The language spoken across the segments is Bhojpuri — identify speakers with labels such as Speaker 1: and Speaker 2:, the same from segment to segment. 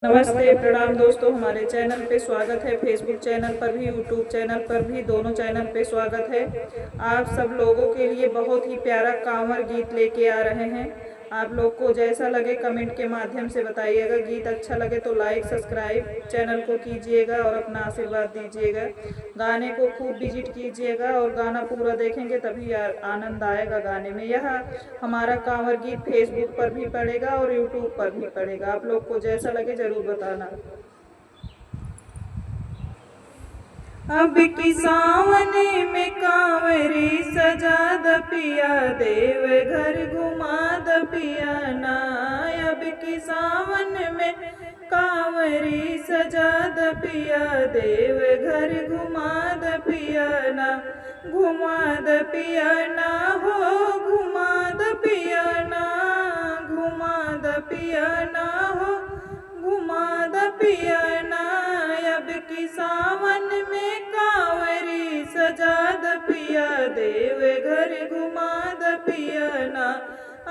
Speaker 1: नमस्ते प्रणाम दोस्तों, हमारे चैनल पे स्वागत है। फेसबुक चैनल पर भी, यूट्यूब चैनल पर भी, दोनों चैनल पे स्वागत है। आप सब लोगों के लिए बहुत ही प्यारा कांवर गीत लेके आ रहे हैं। आप लोग को जैसा लगे कमेंट के माध्यम से बताइएगा। गीत अच्छा लगे तो लाइक सब्सक्राइब चैनल को कीजिएगा और अपना आशीर्वाद दीजिएगा। गाने को खूब विजिट कीजिएगा और गाना पूरा देखेंगे तभी आनंद आएगा गाने में। यह हमारा कांवर गीत फेसबुक पर भी पड़ेगा और यूट्यूब पर भी पड़ेगा। आप लोग को जैसा लगे जरूर बताना। अब की सावन में कांवरी सजा द पिया, देव घर घुमा द पिया ना। अब की सावन में कांवरी सजा द पिया, देव घर घुमा द पिया ना। घुमा द पिया ना हो, घुमा द पिया ना, घुमा द पिया ना हो, घुमा द पिया ना। अब की सावन में कांवरी सजा द पिया, देव घर घुमा द पिया ना।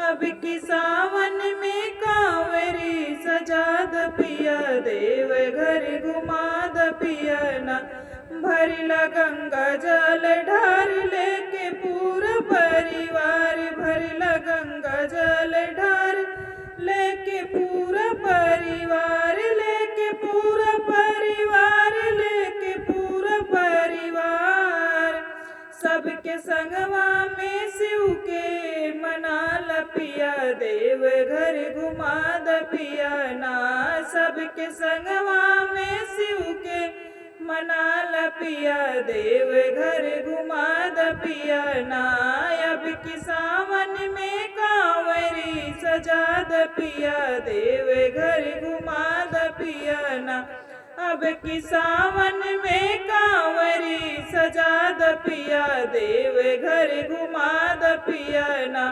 Speaker 1: अब की सावन में कांवरी सजा द पिया, देव घर घुमा द पिया ना। भरिला गंगा जल ढार लेके पूरा परिवार, भरिला गंगा जल ढार लेके पूरा परिवार, लेके पूरा परिवार, लेके पूरा परिवार। सबके संगवा में शिव के मना ल पिया, देव घर घुमा द पिया ना। सबके संगवा में शिव के मना ल पिया, देव घर घुमा द पिया ना। अब की सावन में कांवरी सजा द पिया, देव घर घुमा द पिया ना। अब की सावन में कांवरी सजा द पिया, देव घर घुमा द पिया ना।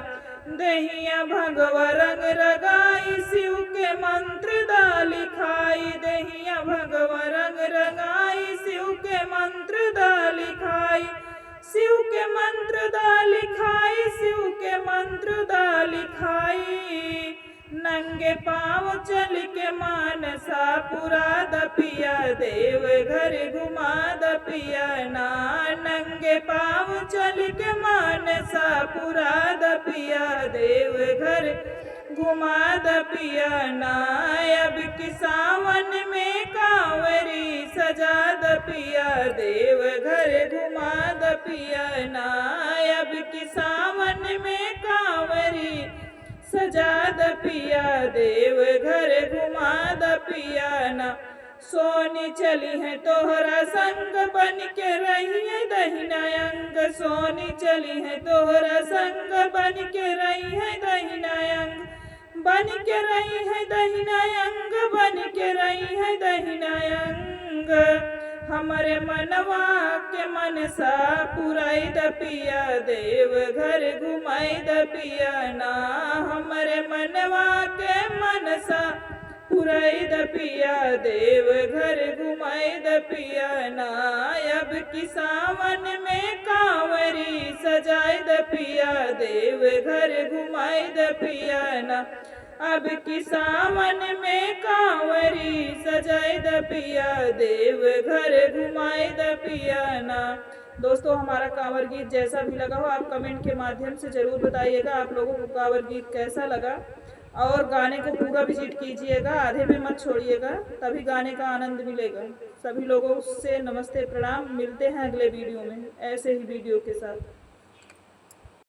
Speaker 1: दहिया भगवा रंग रगाई शिव के मंत्र दा लिखाई, दहिया भगवा रंग रगाई शिव के मंत्र दा लिखाई, शिव के मंत्र दा लिखाई, शिव के मंत्र दा लिखाई। नंगे पाँव चल के मानसा पुरा द पिया, देव घर घुमा द पिया ना। नंगे पाँव चल के मानसा पुरा द पिया, देव घर घुमा द पिया ना। अब की सावन में कांवरी सजा द पिया, देव घर घुमा द पिया ना। अब की सावन में कांवरी सजा द पिया, देव घर घुमा द पिया ना। सोनी चली है तोहरा संग बन के रही है दहिना अंग, सोनी चली है तोहरा संग बन के रही है दहिना अंग, बन के रही है दहिना अंग, बन के रही है दहिना अंग। हमारे मनवा के मनसा पुराई द पिया, देव घर घुमाई द पिया ना। हमारे मनवा के मनसा पुराई द पिया, देव घर घुमाई द पिया ना। अब की सावन में कांवरी सजाई द पिया, देव घर घुमाई द पिया ना। अब की सावन में कांवरी सजाई द पिया, देव घर घुमाई द पिया ना। दोस्तों, हमारा कांवर गीत जैसा भी लगा हो आप कमेंट के माध्यम से ज़रूर बताइएगा। आप लोगों को कांवर गीत कैसा लगा और गाने को पूरा विजिट कीजिएगा, आधे में मत छोड़िएगा, तभी गाने का आनंद मिलेगा। सभी लोगों से नमस्ते प्रणाम। मिलते हैं अगले वीडियो में ऐसे ही वीडियो के साथ।